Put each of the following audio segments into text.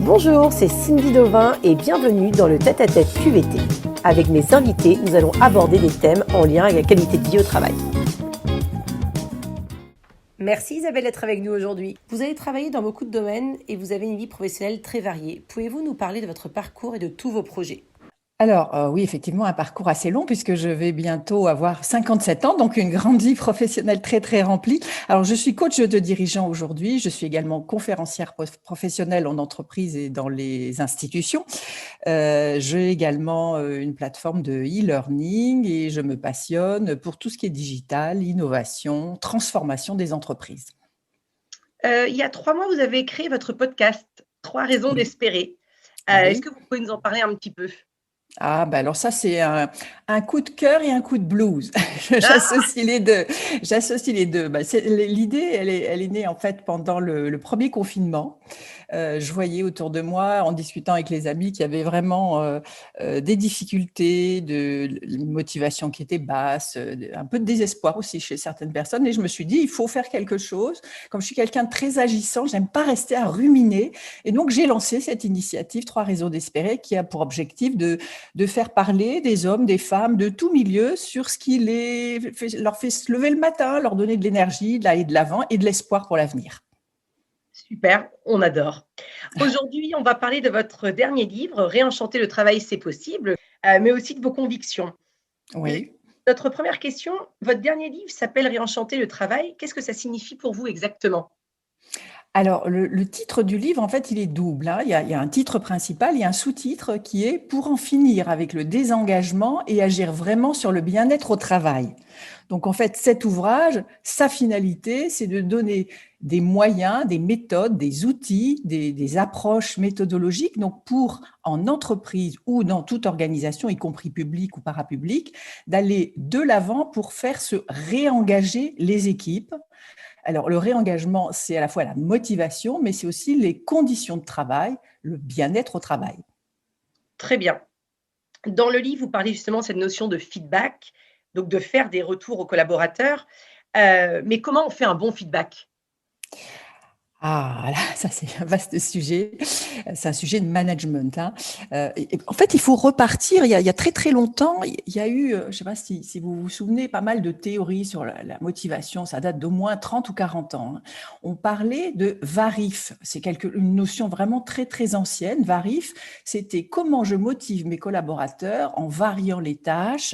Bonjour, c'est Cindy Dauvin et bienvenue dans le tête-à-tête QVT. Avec mes invités, nous allons aborder des thèmes en lien avec la qualité de vie au travail. Merci Isabelle d'être avec nous aujourd'hui. Vous avez travaillé dans beaucoup de domaines et vous avez une vie professionnelle très variée. Pouvez-vous nous parler de votre parcours et de tous vos projets ? Alors, oui, effectivement, un parcours assez long puisque je vais bientôt avoir 57 ans, donc une grande vie professionnelle très, très remplie. Alors, je suis coach de dirigeants aujourd'hui. Je suis également conférencière professionnelle en entreprise et dans les institutions. J'ai également une plateforme de e-learning et je me passionne pour tout ce qui est digital, innovation, transformation des entreprises. Il y a 3 mois, vous avez créé votre podcast « 3 raisons Oui, d'espérer ». Est-ce oui. que vous pouvez nous en parler un petit peu ? Ah, ben alors ça, c'est un coup de cœur et un coup de blues. Ah, J'associe les deux. J'associe les deux. Ben, l'idée, elle est née en fait pendant le premier confinement. Je voyais autour de moi, en discutant avec les amis, qu'il y avait vraiment des difficultés, une motivation qui était basse, un peu de désespoir aussi chez certaines personnes. Et je me suis dit, il faut faire quelque chose. Comme je suis quelqu'un de très agissant, j'aime pas rester à ruminer. Et donc, j'ai lancé cette initiative 3 raisons d'espérer qui a pour objectif de faire parler des hommes, des femmes, de tout milieu sur ce qui leur fait se lever le matin, leur donner de l'énergie, d'aller de l'avant et de l'espoir pour l'avenir. super, on adore. Aujourd'hui, on va parler de votre dernier livre, Réenchanter le travail, c'est possible, mais aussi de vos convictions. L Oui. Notre première question, votre dernier livre s'appelle Réenchanter le travail. Qu'est-ce que ça signifie pour vous exactement ? Alors, le titre du livre, en fait, il est double, hein. Il y a un titre principal, il y a un sous-titre qui est Pour en finir avec le désengagement et agir vraiment sur le bien-être au travail. Donc, en fait, cet ouvrage, sa finalité, c'est de donner des moyens, des méthodes, des outils, des approches méthodologiques, donc pour, en entreprise ou dans toute organisation, y compris publique ou parapublique, d'aller de l'avant pour faire se réengager les équipes. Alors, le réengagement, c'est à la fois la motivation, mais c'est aussi les conditions de travail, le bien-être au travail. Très bien. Dans le livre, vous parlez justement de cette notion de feedback, donc de faire des retours aux collaborateurs, mais comment on fait un bon feedback ? Ah là, ça c'est un vaste sujet. C'est un sujet de management, hein. En fait, il faut repartir. Il y a très très longtemps, il y a eu, je ne sais pas si vous vous souvenez, pas mal de théories sur la motivation. Ça date d'au moins 30 ou 40 ans, hein. On parlait de VARIF. C'est une notion vraiment très très ancienne. VARIF, c'était comment je motive mes collaborateurs en variant les tâches,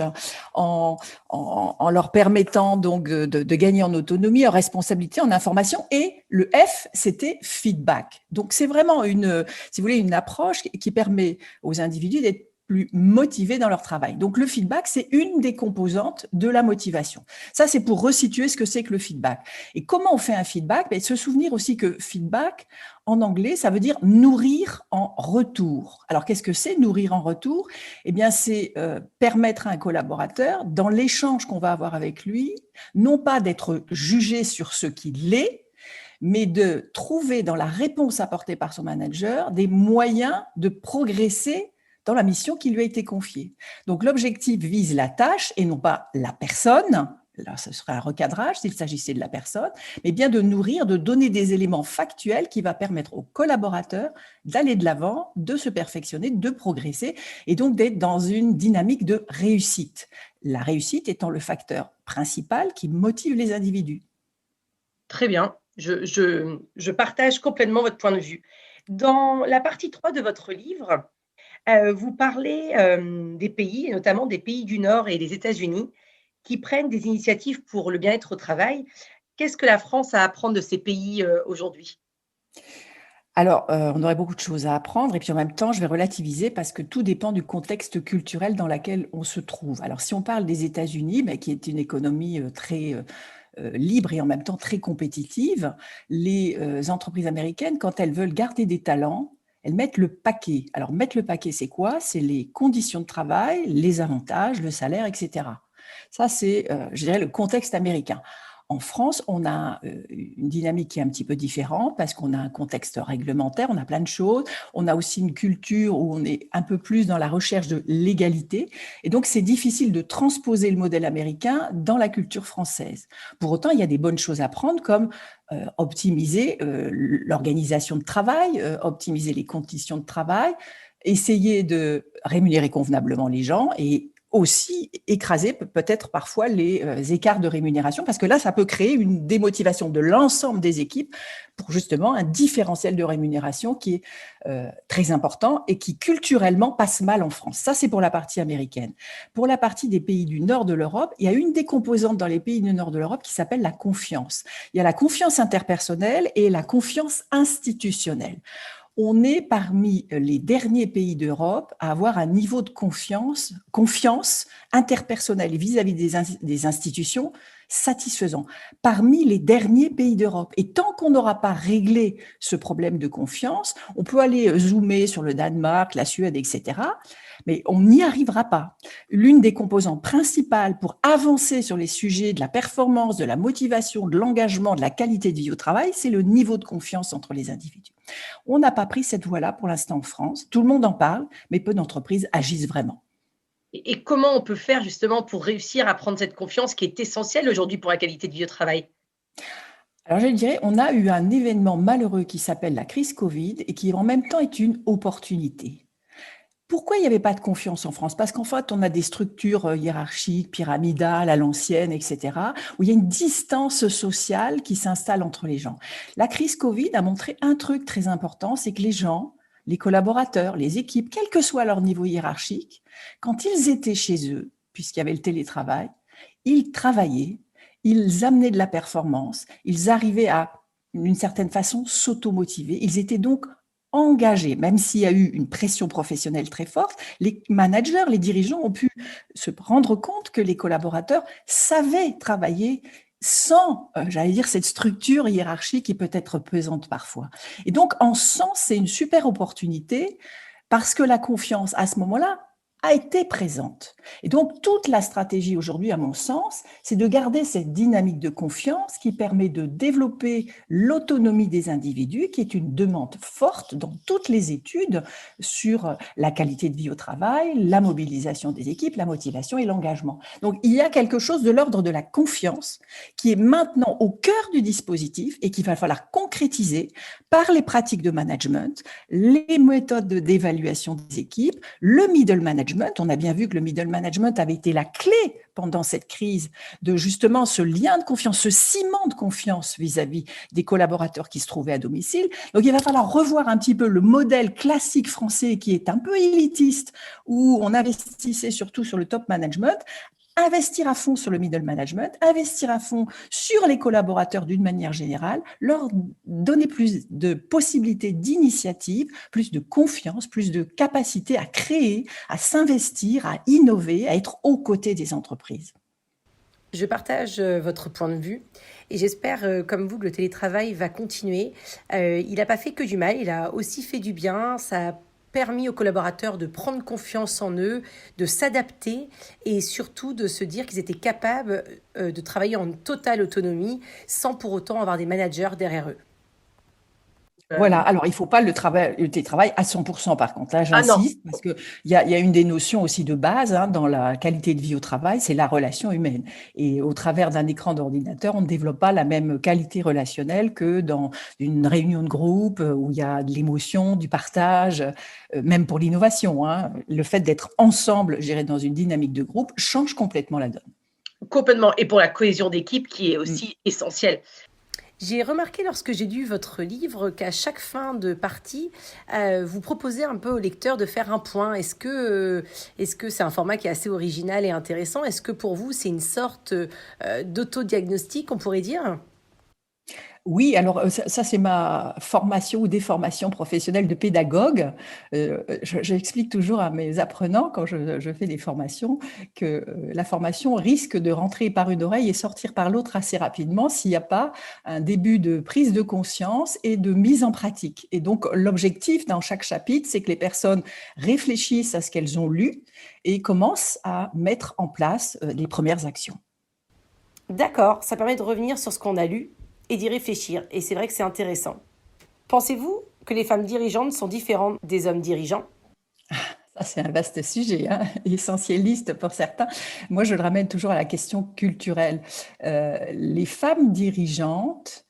en, en leur permettant donc de gagner en autonomie, en responsabilité, en information. Et le F, c'était feedback. Donc, c'est vraiment si vous voulez, une approche qui permet aux individus d'être plus motivés dans leur travail. Donc, le feedback, c'est une des composantes de la motivation. Ça, c'est pour resituer ce que c'est que le feedback. Et comment on fait un feedback ? Se souvenir aussi que feedback, en anglais, ça veut dire nourrir en retour. Alors, qu'est-ce que c'est nourrir en retour ? Eh bien, c'est permettre à un collaborateur, dans l'échange qu'on va avoir avec lui, non pas d'être jugé sur ce qu'il est, mais de trouver dans la réponse apportée par son manager des moyens de progresser dans la mission qui lui a été confiée. Donc, l'objectif vise la tâche et non pas la personne. Là, ce serait un recadrage s'il s'agissait de la personne, mais bien de nourrir, de donner des éléments factuels qui va permettre aux collaborateurs d'aller de l'avant, de se perfectionner, de progresser et donc d'être dans une dynamique de réussite. La réussite étant le facteur principal qui motive les individus. Très bien, je partage complètement votre point de vue. Dans la partie 3 de votre livre, vous parlez, des pays et notamment des pays du Nord et des États-Unis qui prennent des initiatives pour le bien-être au travail. Qu'est-ce que la France a à apprendre de ces pays, aujourd'hui ? Alors, on aurait beaucoup de choses à apprendre et puis en même temps, je vais relativiser parce que tout dépend du contexte culturel dans lequel on se trouve. Alors, si on parle des États-Unis, qui est une économie très libre et en même temps très compétitive, les entreprises américaines, quand elles veulent garder des talents, elles mettent le paquet. Alors, mettre le paquet, c'est quoi ? C'est les conditions de travail, les avantages, le salaire, etc. Ça, c'est, je dirais, le contexte américain. En France, on a une dynamique qui est un petit peu différente parce qu'on a un contexte réglementaire, on a plein de choses. On a aussi une culture où on est un peu plus dans la recherche de l'égalité. Et donc, c'est difficile de transposer le modèle américain dans la culture française. Pour autant, il y a des bonnes choses à prendre comme optimiser l'organisation de travail, optimiser les conditions de travail, essayer de rémunérer convenablement les gens et aussi écraser peut-être parfois les écarts de rémunération, parce que là, ça peut créer une démotivation de l'ensemble des équipes pour justement un différentiel de rémunération qui est très important et qui culturellement passe mal en France. Ça, c'est pour la partie américaine. Pour la partie des pays du nord de l'Europe, il y a une des composantes dans les pays du nord de l'Europe qui s'appelle la confiance. Il y a la confiance interpersonnelle et la confiance institutionnelle. On est parmi les derniers pays d'Europe à avoir un niveau de confiance interpersonnelle vis-à-vis des institutions satisfaisant. Parmi les derniers pays d'Europe. Et tant qu'on n'aura pas réglé ce problème de confiance, on peut aller zoomer sur le Danemark, la Suède, etc., mais on n'y arrivera pas. L'une des composantes principales pour avancer sur les sujets de la performance, de la motivation, de l'engagement, de la qualité de vie au travail, c'est le niveau de confiance entre les individus. On n'a pas pris cette voie-là pour l'instant en France. Tout le monde en parle, mais peu d'entreprises agissent vraiment. Et comment on peut faire justement pour réussir à prendre cette confiance qui est essentielle aujourd'hui pour la qualité de vie au travail? Alors je dirais, on a eu un événement malheureux qui s'appelle la crise Covid et qui en même temps est une opportunité. Pourquoi il n'y avait pas de confiance en France? Parce qu'en fait, on a des structures hiérarchiques, pyramidales, à l'ancienne, etc., où il y a une distance sociale qui s'installe entre les gens. La crise Covid a montré un truc très important, c'est que les gens, les collaborateurs, les équipes, quel que soit leur niveau hiérarchique, quand ils étaient chez eux, puisqu'il y avait le télétravail, ils travaillaient, ils amenaient de la performance, ils arrivaient à, d'une certaine façon, s'automotiver. Ils étaient donc engagés, même s'il y a eu une pression professionnelle très forte, les managers, les dirigeants ont pu se rendre compte que les collaborateurs savaient travailler sans, j'allais dire, cette structure hiérarchique qui peut être pesante parfois. Et donc, en ce sens, c'est une super opportunité parce que la confiance, à ce moment-là, a été présente. Et donc, toute la stratégie aujourd'hui, à mon sens, c'est de garder cette dynamique de confiance qui permet de développer l'autonomie des individus, qui est une demande forte dans toutes les études sur la qualité de vie au travail, la mobilisation des équipes, la motivation et l'engagement. Donc, il y a quelque chose de l'ordre de la confiance qui est maintenant au cœur du dispositif et qu'il va falloir concrétiser par les pratiques de management, les méthodes d'évaluation des équipes, le middle management. On a bien vu que le middle management avait été la clé pendant cette crise de justement ce lien de confiance, ce ciment de confiance vis-à-vis des collaborateurs qui se trouvaient à domicile. Donc, il va falloir revoir un petit peu le modèle classique français qui est un peu élitiste, où on investissait surtout sur le top management, investir à fond sur le middle management, investir à fond sur les collaborateurs d'une manière générale, leur donner plus de possibilités d'initiative, plus de confiance, plus de capacité à créer, à s'investir, à innover, à être aux côtés des entreprises. Je partage votre point de vue et j'espère, comme vous, que le télétravail va continuer. Il n'a pas fait que du mal, il a aussi fait du bien. Ça a permis aux collaborateurs de prendre confiance en eux, de s'adapter et surtout de se dire qu'ils étaient capables de travailler en totale autonomie sans pour autant avoir des managers derrière eux. Voilà, alors il ne faut pas le télétravail à 100% par contre, là Ah non, j'insiste, parce qu'il y a une des notions aussi de base dans la qualité de vie au travail, c'est la relation humaine. Et au travers d'un écran d'ordinateur, on ne développe pas la même qualité relationnelle que dans une réunion de groupe où il y a de l'émotion, du partage, même pour l'innovation. Le fait d'être ensemble, je dirais, dans une dynamique de groupe, change complètement la donne. complètement. Et pour la cohésion d'équipe qui est Mm. aussi essentielle. J'ai remarqué lorsque j'ai lu votre livre qu'à chaque fin de partie, vous proposez un peu au lecteur de faire un point. Est-ce que c'est un format qui est assez original et intéressant? Est-ce que pour vous, c'est une sorte d'autodiagnostic, on pourrait dire? Oui, alors ça c'est ma formation ou déformation professionnelle de pédagogue. J'explique toujours à mes apprenants quand je fais des formations que la formation risque de rentrer par une oreille et sortir par l'autre assez rapidement s'il n'y a pas un début de prise de conscience et de mise en pratique. Et donc l'objectif dans chaque chapitre, c'est que les personnes réfléchissent à ce qu'elles ont lu et commencent à mettre en place les premières actions. D'accord, ça permet de revenir sur ce qu'on a lu et d'y réfléchir. Et c'est vrai que c'est intéressant. Pensez-vous que les femmes dirigeantes sont différentes des hommes dirigeants? Ça, c'est un vaste sujet, hein, essentialiste pour certains. Moi, je le ramène toujours à la question culturelle. Les femmes dirigeantes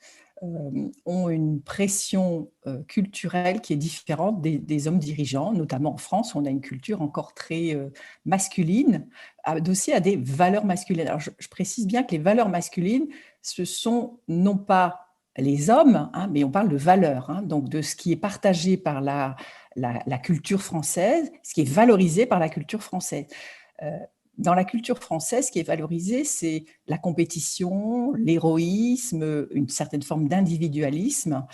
ont une pression culturelle qui est différente des hommes dirigeants, notamment en France, on a une culture encore très masculine, adossée à des valeurs masculines. Alors, je précise bien que les valeurs masculines, ce sont non pas les hommes, hein, mais on parle de valeurs, hein, donc de ce qui est partagé par la culture française, ce qui est valorisé par la culture française. Dans la culture française, ce qui est valorisé, c'est la compétition, l'héroïsme, une certaine forme d'individualisme.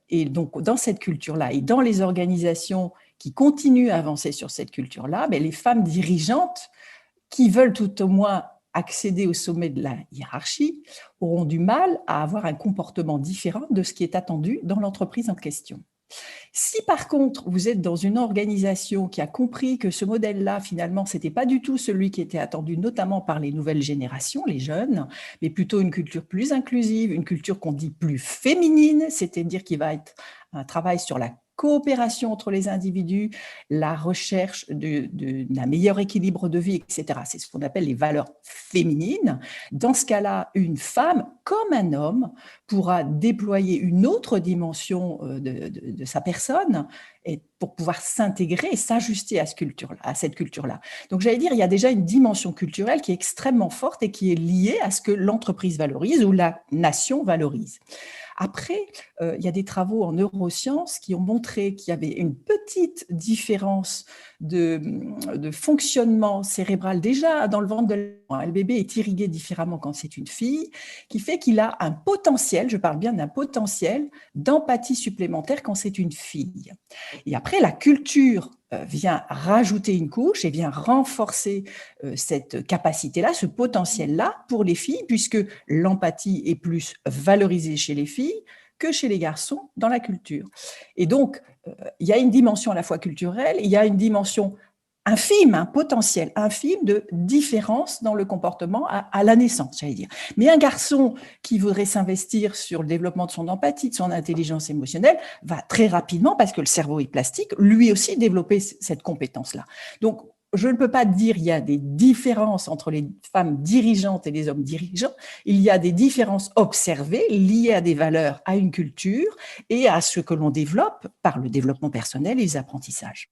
Et donc, dans cette culture-là, et dans les organisations qui continuent à avancer sur cette culture-là, mais les femmes dirigeantes qui veulent tout au moins accéder au sommet de la hiérarchie auront du mal à avoir un comportement différent de ce qui est attendu dans l'entreprise en question. Si par contre, vous êtes dans une organisation qui a compris que ce modèle-là, finalement, ce n'était pas du tout celui qui était attendu, notamment par les nouvelles générations, les jeunes, mais plutôt une culture plus inclusive, une culture qu'on dit plus féminine, c'est-à-dire qu'il va être un travail sur la coopération entre les individus, la recherche d'un meilleur équilibre de vie, etc. C'est ce qu'on appelle les valeurs féminines. Dans ce cas-là, une femme, comme un homme, pourra déployer une autre dimension de sa personne et pour pouvoir s'intégrer et s'ajuster à cette culture-là. Donc, j'allais dire, il y a déjà une dimension culturelle qui est extrêmement forte et qui est liée à ce que l'entreprise valorise ou la nation valorise. Après, il y a des travaux en neurosciences qui ont montré qu'il y avait une petite différence de fonctionnement cérébral déjà dans le ventre de l'enfant. Le bébé est irrigué différemment quand c'est une fille, qui fait qu'il a un potentiel, je parle bien d'un potentiel d'empathie supplémentaire quand c'est une fille. Et après, la culture vient rajouter une couche et vient renforcer cette capacité-là, ce potentiel-là pour les filles, puisque l'empathie est plus valorisée chez les filles que chez les garçons dans la culture. Et donc, il y a une dimension à la fois culturelle, il y a une dimension infime, un potentiel infime de différence dans le comportement à la naissance, j'allais dire. Mais un garçon qui voudrait s'investir sur le développement de son empathie, de son intelligence émotionnelle, va très rapidement, parce que le cerveau est plastique, lui aussi développer cette compétence-là. Donc, je ne peux pas dire qu'il y a des différences entre les femmes dirigeantes et les hommes dirigeants. Il y a des différences observées liées à des valeurs, à une culture et à ce que l'on développe par le développement personnel et les apprentissages.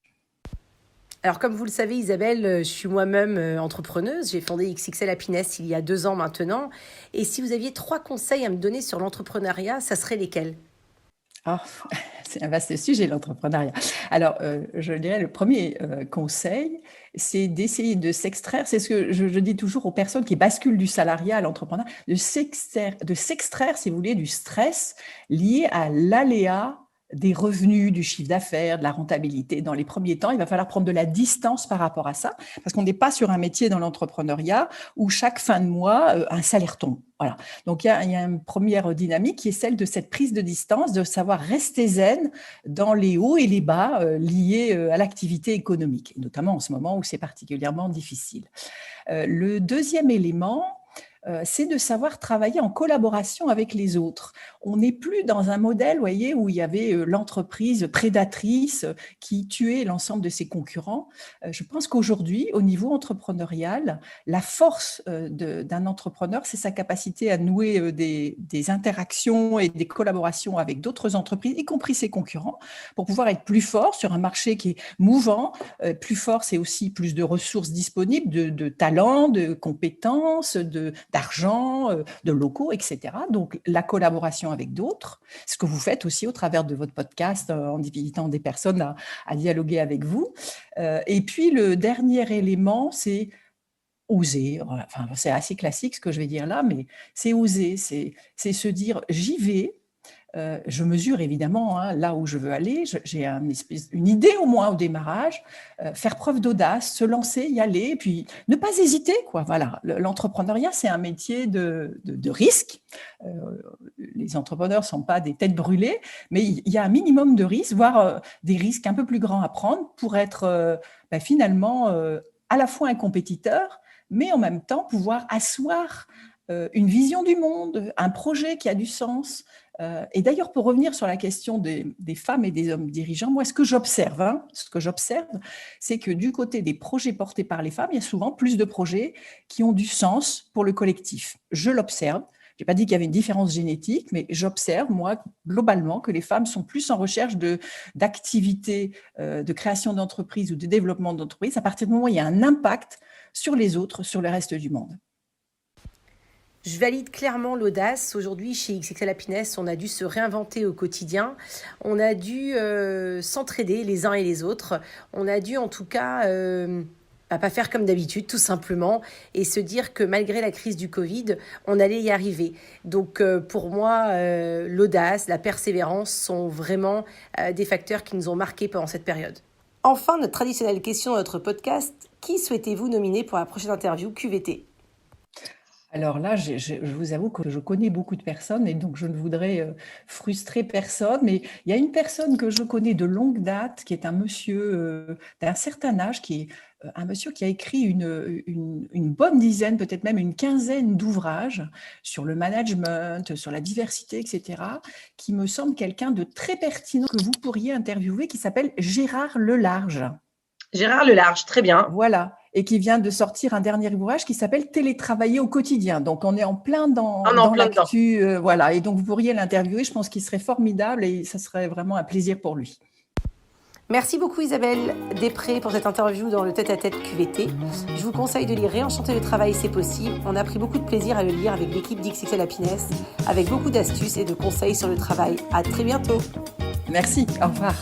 Alors, comme vous le savez, Isabelle, je suis moi-même entrepreneuse. J'ai fondé XXL Happiness il y a 2 ans maintenant. Et si vous aviez 3 conseils à me donner sur l'entrepreneuriat, ça serait lesquels? Oh, c'est un vaste sujet, l'entrepreneuriat. Alors, je dirais, le premier conseil, c'est d'essayer de s'extraire, c'est ce que je dis toujours aux personnes qui basculent du salariat à l'entrepreneuriat, de s'extraire, si vous voulez, du stress lié à l'aléa des revenus, du chiffre d'affaires, de la rentabilité. Dans les premiers temps, il va falloir prendre de la distance par rapport à ça, parce qu'on n'est pas sur un métier dans l'entrepreneuriat où chaque fin de mois, un salaire tombe. Voilà. Donc, il y a une première dynamique qui est celle de cette prise de distance, de savoir rester zen dans les hauts et les bas liés à l'activité économique, et notamment en ce moment où c'est particulièrement difficile. Le deuxième élément, c'est de savoir travailler en collaboration avec les autres. On n'est plus dans un modèle, voyez, où il y avait l'entreprise prédatrice qui tuait l'ensemble de ses concurrents. Je pense qu'aujourd'hui, au niveau entrepreneurial, la force d'un entrepreneur, c'est sa capacité à nouer des interactions et des collaborations avec d'autres entreprises, y compris ses concurrents, pour pouvoir être plus fort sur un marché qui est mouvant. Plus fort, c'est aussi plus de ressources disponibles, de talents, de compétences, d'argent, de locaux, etc. Donc, la collaboration avec d'autres, ce que vous faites aussi au travers de votre podcast en invitant des personnes à dialoguer avec vous. Et puis, le dernier élément, c'est oser. Enfin, c'est assez classique ce que je vais dire là, mais c'est oser, c'est se dire j'y vais. Je mesure évidemment là où je veux aller, j'ai une idée au moins au démarrage, faire preuve d'audace, se lancer, y aller, et puis ne pas hésiter, quoi. Voilà, l'entrepreneuriat, c'est un métier de risque. Les entrepreneurs ne sont pas des têtes brûlées, mais il y a un minimum de risques, voire des risques un peu plus grands à prendre pour être finalement à la fois un compétiteur, mais en même temps pouvoir asseoir une vision du monde, un projet qui a du sens. Et d'ailleurs, pour revenir sur la question des femmes et des hommes dirigeants, moi, ce que j'observe, c'est que du côté des projets portés par les femmes, il y a souvent plus de projets qui ont du sens pour le collectif. Je l'observe. Je n'ai pas dit qu'il y avait une différence génétique, mais j'observe, moi, globalement, que les femmes sont plus en recherche d'activités de création d'entreprise ou de développement d'entreprise à partir du moment où il y a un impact sur les autres, sur le reste du monde. Je valide clairement l'audace. Aujourd'hui, chez XXL Happiness, on a dû se réinventer au quotidien. On a dû s'entraider les uns et les autres. On a dû en tout cas pas faire comme d'habitude, tout simplement, et se dire que malgré la crise du Covid, on allait y arriver. Donc pour moi, l'audace, la persévérance sont vraiment des facteurs qui nous ont marqués pendant cette période. Enfin, notre traditionnelle question de notre podcast, qui souhaitez-vous nominer pour la prochaine interview QVT ? Alors là, je vous avoue que je connais beaucoup de personnes et donc je ne voudrais frustrer personne, mais il y a une personne que je connais de longue date qui est un monsieur d'un certain âge, qui est un monsieur qui a écrit une bonne dizaine, peut-être même une quinzaine d'ouvrages sur le management, sur la diversité, etc., qui me semble quelqu'un de très pertinent que vous pourriez interviewer, qui s'appelle Gérard Lelarge. Gérard Lelarge, très bien. Voilà, et qui vient de sortir un dernier ouvrage qui s'appelle « Télétravailler au quotidien ». Donc, on est en plein dans l'actu. Voilà, et donc vous pourriez l'interviewer. Je pense qu'il serait formidable et ça serait vraiment un plaisir pour lui. Merci beaucoup Isabelle Després pour cette interview dans le tête-à-tête QVT. Je vous conseille de lire Réenchanter le travail, c'est possible. On a pris beaucoup de plaisir à le lire avec l'équipe d'XXL Happiness, avec beaucoup d'astuces et de conseils sur le travail. À très bientôt. Merci, au revoir.